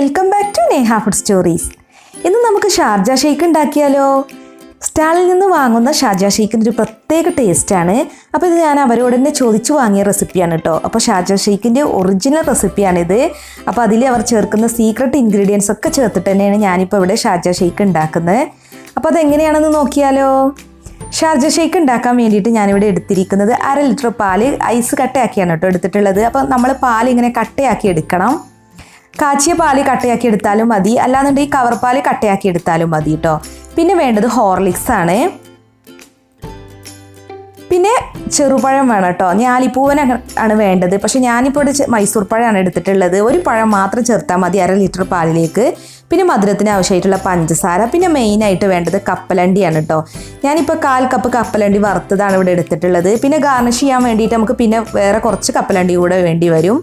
Welcome back to Neha food stories. ഇന്ന് നമുക്ക് Sharjah shake ഉണ്ടാക്കിയാലോ. സ്റ്റാളിൽ നിന്ന് വാങ്ങുന്ന ഷാർജ ഷെയ്ക്കിൻ്റെ ഒരു പ്രത്യേക ടേസ്റ്റാണ്. അപ്പോൾ ഇത് ഞാൻ അവരോട് തന്നെ ചോദിച്ചു വാങ്ങിയ റെസിപ്പിയാണ് കേട്ടോ. അപ്പോൾ ഷാർജ ഷെയ്ക്കിൻ്റെ ഒറിജിനൽ റെസിപ്പിയാണിത്. അപ്പോൾ അതിൽ അവർ ചേർക്കുന്ന സീക്രട്ട് ഇൻഗ്രീഡിയൻസ് ഒക്കെ ചേർത്തിട്ട് തന്നെയാണ് ഞാനിപ്പോൾ ഇവിടെ ഷാർജ ഷെയ്ക്ക് ഉണ്ടാക്കുന്നത്. അപ്പോൾ അതെങ്ങനെയാണെന്ന് നോക്കിയാലോ. ഷാർജ ഷെയ്ക്ക് ഉണ്ടാക്കാൻ വേണ്ടിയിട്ട് ഞാനിവിടെ എടുത്തിരിക്കുന്നത് 1/2 ലിറ്റർ പാല് ഐസ് കട്ടയാക്കിയാണ് കേട്ടോ എടുത്തിട്ടുള്ളത്. അപ്പോൾ നമ്മൾ പാൽ ഇങ്ങനെ കട്ടയാക്കി എടുക്കണം. കാച്ചിയ പാല് കട്ടയാക്കി എടുത്താലും മതി, അല്ലാന്നുണ്ടെങ്കിൽ കവർ പാല് കട്ടയാക്കി എടുത്താലും മതി കേട്ടോ. പിന്നെ വേണ്ടത് ഹോർലിക്സ് ആണ്. പിന്നെ ചെറുപഴം വേണം കേട്ടോ. ഞാലിപ്പൂവൻ ആണ് വേണ്ടത്. പക്ഷെ ഞാനിപ്പോൾ ഇവിടെ മൈസൂർ പഴമാണ് എടുത്തിട്ടുള്ളത്. ഒരു പഴം മാത്രം ചേർത്താൽ മതി 1/2 ലിറ്റർ പാലിലേക്ക്. പിന്നെ മധുരത്തിന് ആവശ്യമായിട്ടുള്ള പഞ്ചസാര. പിന്നെ മെയിനായിട്ട് വേണ്ടത് കപ്പലണ്ടിയാണ് കേട്ടോ. ഞാനിപ്പോൾ 1/4 കപ്പ് കപ്പലണ്ടി വറുത്തതാണ് ഇവിടെ എടുത്തിട്ടുള്ളത്. പിന്നെ ഗാർണിഷ് ചെയ്യാൻ വേണ്ടിയിട്ട് നമുക്ക് പിന്നെ വേറെ കുറച്ച് കപ്പലണ്ടി കൂടെ വേണ്ടി വരും.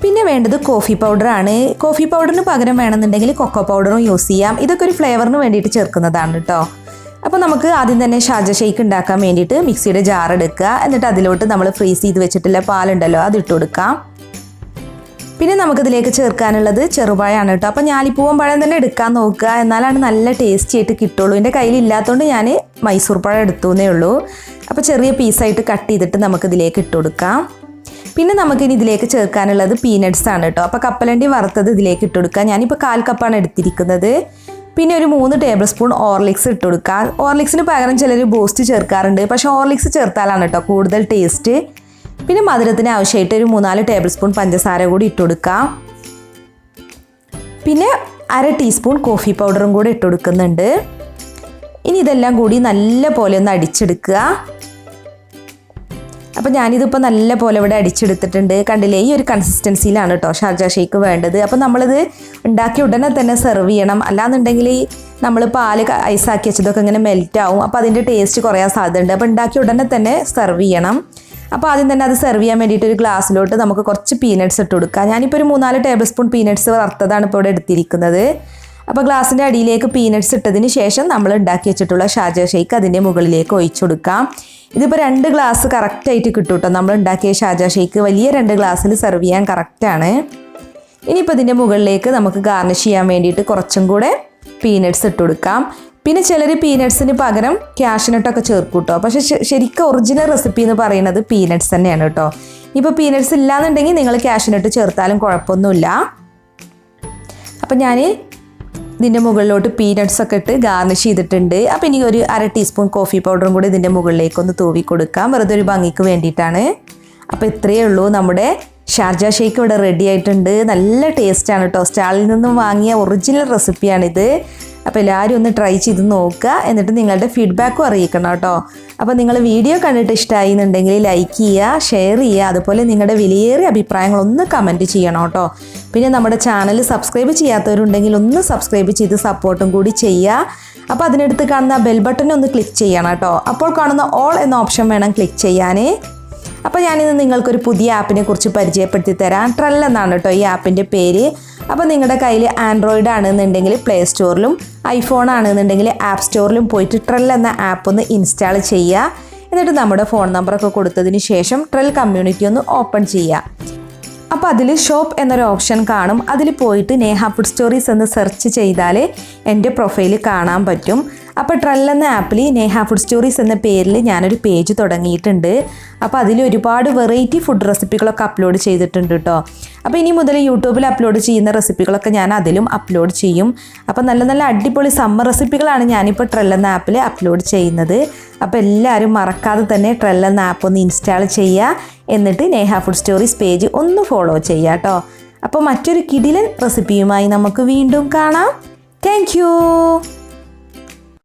പിന്നെ വേണ്ടത് കോഫി പൗഡറാണ്. കോഫി പൗഡറിന് പകരം വേണമെന്നുണ്ടെങ്കിൽ കൊക്കോ പൗഡറും യൂസ് ചെയ്യാം. ഇതൊക്കെ ഒരു ഫ്ലേവറിന് വേണ്ടിയിട്ട് ചേർക്കുന്നതാണ് കേട്ടോ. അപ്പോൾ നമുക്ക് ആദ്യം തന്നെ ഷാർജ ഷെയ്ക്ക് ഉണ്ടാക്കാൻ വേണ്ടിയിട്ട് മിക്സിയുടെ ജാർ എടുക്കുക. എന്നിട്ട് അതിലോട്ട് നമ്മൾ ഫ്രീസ് ചെയ്ത് വെച്ചിട്ടുള്ള പാലുണ്ടല്ലോ അത് ഇട്ട് കൊടുക്കാം. പിന്നെ നമുക്കിതിലേക്ക് ചേർക്കാനുള്ളത് ചെറുപഴമാണ് കേട്ടോ. അപ്പോൾ ഞാലിപ്പൂവൻ പഴം തന്നെ എടുക്കാൻ നോക്കുക, എന്നാലാണ് നല്ല ടേസ്റ്റി ആയിട്ട് കിട്ടുള്ളൂ. എൻ്റെ കയ്യിലില്ലാത്തതുകൊണ്ട് ഞാൻ മൈസൂർ പഴം എടുത്തുവെന്നേ ഉള്ളൂ. അപ്പോൾ ചെറിയ പീസായിട്ട് കട്ട് ചെയ്തിട്ട് നമുക്കിതിലേക്ക് ഇട്ട് കൊടുക്കാം. പിന്നെ നമുക്കിനി ഇതിലേക്ക് ചേർക്കാനുള്ളത് പീനട്ട്സ് ആണ് കേട്ടോ. അപ്പോൾ കപ്പലണ്ടി വറുത്തത് ഇതിലേക്ക് ഇട്ട് കൊടുക്കുക. ഞാനിപ്പോൾ 1/4 കപ്പാണ് എടുത്തിരിക്കുന്നത്. പിന്നെ ഒരു 3 ടേബിൾ സ്പൂൺ ഓർലിക്സ് ഇട്ട് കൊടുക്കുക. ഓർലിക്സിന് പകരം ചിലർ ബൂസ്റ്റ് ചേർക്കാറുണ്ട്, പക്ഷേ ഓർലിക്സ് ചേർത്താലാണ് കേട്ടോ കൂടുതൽ ടേസ്റ്റ്. പിന്നെ മധുരത്തിന് ആവശ്യമായിട്ട് ഒരു 3-4 ടേബിൾ സ്പൂൺ പഞ്ചസാര കൂടി ഇട്ട് കൊടുക്കുക. പിന്നെ 1/2 ടീസ്പൂൺ കോഫി പൗഡറും കൂടി ഇട്ട് കൊടുക്കുന്നുണ്ട്. ഇനി ഇതെല്ലാം കൂടി നല്ല പോലെ ഒന്ന് അടിച്ചെടുക്കുക. അപ്പോൾ ഞാനിതിപ്പോൾ നല്ല പോലെ ഇവിടെ അടിച്ചെടുത്തിട്ടുണ്ട്. കണ്ടില്ലേ, ഈ ഒരു കൺസിസ്റ്റൻസിയിലാണ് കേട്ടോ ഷാർജ ഷെയ്ക്ക് വേണ്ടത്. അപ്പോൾ നമ്മളിത് ഉണ്ടാക്കി ഉടനെ തന്നെ സെർവ് ചെയ്യണം. അല്ലാന്നുണ്ടെങ്കിൽ നമ്മൾ പാല് ഐസാക്കി വെച്ചതൊക്കെ ഇങ്ങനെ മെൽറ്റ് ആവും. അപ്പോൾ അതിൻ്റെ ടേസ്റ്റ് കുറയാൻ സാധ്യതയുണ്ട്. അപ്പോൾ ഉണ്ടാക്കി ഉടനെ തന്നെ സെർവ് ചെയ്യണം. അപ്പോൾ ആദ്യം തന്നെ അത് സെർവ് ചെയ്യാൻ വേണ്ടിയിട്ട് ഒരു ഗ്ലാസ്സിലോട്ട് നമുക്ക് കുറച്ച് പീനട്ട്സ് ഇട്ട് കൊടുക്കാം. ഞാനിപ്പോൾ ഒരു 3-4 ടേബിൾ സ്പൂൺ പീനട്ട്സ് വറുത്തതാണ് ഇപ്പോൾ ഇവിടെ എടുത്തിരിക്കുന്നത്. അപ്പോൾ ഗ്ലാസിൻ്റെ അടിയിലേക്ക് പീനട്ട്സ് ഇട്ടതിന് ശേഷം നമ്മൾ ഉണ്ടാക്കി വെച്ചിട്ടുള്ള ഷാർജ ഷെയ്ക്ക് അതിൻ്റെ മുകളിലേക്ക് ഒഴിച്ചു കൊടുക്കാം. ഇതിപ്പോൾ 2 ഗ്ലാസ് കറക്റ്റായിട്ട് കിട്ടും കേട്ടോ. നമ്മൾ ഉണ്ടാക്കിയ ഷാർജ ഷെയ്ക്ക് വലിയ 2 ഗ്ലാസ്സിൽ സെർവ് ചെയ്യാൻ കറക്റ്റാണ്. ഇനിയിപ്പോൾ ഇതിൻ്റെ മുകളിലേക്ക് നമുക്ക് ഗാർണിഷ് ചെയ്യാൻ വേണ്ടിയിട്ട് കുറച്ചും കൂടെ പീനട്ട്സ് ഇട്ട് കൊടുക്കാം. പിന്നെ ചിലർ പീനട്ട്സിന് പകരം ക്യാഷ്നട്ടൊക്കെ ചേർക്കും കേട്ടോ. പക്ഷേ ശരിക്കും ഒറിജിനൽ റെസിപ്പി എന്ന് പറയുന്നത് പീനട്ട്സ് തന്നെയാണ് കേട്ടോ. ഇപ്പോൾ പീനട്ട്സ് ഇല്ലാന്നുണ്ടെങ്കിൽ നിങ്ങൾ ക്യാഷ്നട്ട് ചേർത്താലും കുഴപ്പമൊന്നുമില്ല. അപ്പം ഞാൻ ഇതിൻ്റെ മുകളിലോട്ട് പീനട്ട്സ് ഒക്കെ ഇട്ട് ഗാർണിഷ് ചെയ്തിട്ടുണ്ട്. അപ്പോൾ ഇനി ഒരു 1/2 ടീസ്പൂൺ കോഫി പൗഡറും കൂടി ഇതിൻ്റെ മുകളിലേക്കൊന്ന് തൂവി കൊടുക്കാം, വെറുതെ ഒരു ഭംഗിക്ക് വേണ്ടിയിട്ടാണ്. അപ്പോൾ ഇത്രയേ ഉള്ളൂ, നമ്മുടെ ഷാർജ ഷെയ്ക്ക് ഇവിടെ റെഡി ആയിട്ടുണ്ട്. നല്ല ടേസ്റ്റാണ് കേട്ടോ. സ്റ്റാളിൽ നിന്നും വാങ്ങിയ ഒറിജിനൽ റെസിപ്പിയാണിത്. അപ്പോൾ എല്ലാവരും ഒന്ന് ട്രൈ ചെയ്ത് നോക്കുക, എന്നിട്ട് നിങ്ങളുടെ ഫീഡ്ബാക്കും അറിയിക്കണം കേട്ടോ. അപ്പോൾ നിങ്ങൾ വീഡിയോ കണ്ടിട്ട് ഇഷ്ടമായി എന്നുണ്ടെങ്കിൽ ലൈക്ക് ചെയ്യുക, ഷെയർ ചെയ്യുക, അതുപോലെ നിങ്ങളുടെ വിലയേറിയ അഭിപ്രായങ്ങളൊന്ന് കമൻറ്റ് ചെയ്യണം കേട്ടോ. പിന്നെ നമ്മുടെ ചാനൽ സബ്സ്ക്രൈബ് ചെയ്യാത്തവരുണ്ടെങ്കിൽ ഒന്ന് സബ്സ്ക്രൈബ് ചെയ്ത് സപ്പോർട്ടും കൂടി ചെയ്യുക. അപ്പോൾ അതിനടുത്ത് കാണുന്ന ബെൽ ബട്ടൺ ഒന്ന് ക്ലിക്ക് ചെയ്യണം കേട്ടോ. അപ്പോൾ കാണുന്ന ഓൾ എന്ന ഓപ്ഷൻ വേണം ക്ലിക്ക് ചെയ്യാൻ. അപ്പോൾ ഞാനിന്ന് നിങ്ങൾക്കൊരു പുതിയ ആപ്പിനെ കുറിച്ച് പരിചയപ്പെടുത്തി തരാം. ട്രെൽ എന്നാണ് കേട്ടോ ഈ ആപ്പിൻ്റെ പേര്. അപ്പോൾ നിങ്ങളുടെ കയ്യിൽ ആൻഡ്രോയിഡ് ആണെന്നുണ്ടെങ്കിൽ പ്ലേ സ്റ്റോറിലും ഐഫോൺ ആണെന്നുണ്ടെങ്കിൽ ആപ്പ് സ്റ്റോറിലും പോയിട്ട് ട്രെൽ എന്ന ആപ്പ് ഒന്ന് ഇൻസ്റ്റാൾ ചെയ്യുക. എന്നിട്ട് നമ്മുടെ ഫോൺ നമ്പറൊക്കെ കൊടുത്തതിന് ശേഷം ട്രെൽ കമ്മ്യൂണിറ്റി ഒന്ന് ഓപ്പൺ ചെയ്യുക. അപ്പോൾ അതിൽ ഷോപ്പ് എന്നൊരു ഓപ്ഷൻ കാണും. അതിൽ പോയിട്ട് നേഹ ഫുഡ് സ്റ്റോറീസ് എന്ന് സെർച്ച് ചെയ്താൽ എൻ്റെ പ്രൊഫൈൽ കാണാൻ പറ്റും. അപ്പോൾ ട്രെൽ എന്ന ആപ്പിൽ നേഹ ഫുഡ് സ്റ്റോറീസ് എന്ന പേരിൽ ഞാനൊരു പേജ് തുടങ്ങിയിട്ടുണ്ട്. അപ്പോൾ അതിൽ ഒരുപാട് വെറൈറ്റി ഫുഡ് റെസിപ്പികളൊക്കെ അപ്ലോഡ് ചെയ്തിട്ടുണ്ട് കേട്ടോ. അപ്പോൾ ഇനി മുതൽ യൂട്യൂബിൽ അപ്ലോഡ് ചെയ്യുന്ന റെസിപ്പികളൊക്കെ ഞാൻ അതിലും അപ്ലോഡ് ചെയ്യും. അപ്പോൾ നല്ല നല്ല അടിപൊളി സമ്മർ റെസിപ്പികളാണ് ഞാനിപ്പോൾ ട്രെൽ എന്ന ആപ്പിൽ അപ്ലോഡ് ചെയ്യുന്നത്. അപ്പോൾ എല്ലാവരും മറക്കാതെ തന്നെ ട്രെൽ എന്ന ആപ്പ് ഒന്ന് ഇൻസ്റ്റാൾ ചെയ്യുക. എന്നിട്ട് നേഹ ഫുഡ് സ്റ്റോറീസ് പേജ് ഒന്ന് ഫോളോ ചെയ്യുക കേട്ടോ. അപ്പോൾ മറ്റൊരു കിടിലൻ റെസിപ്പിയുമായി നമുക്ക് വീണ്ടും കാണാം. Thank you.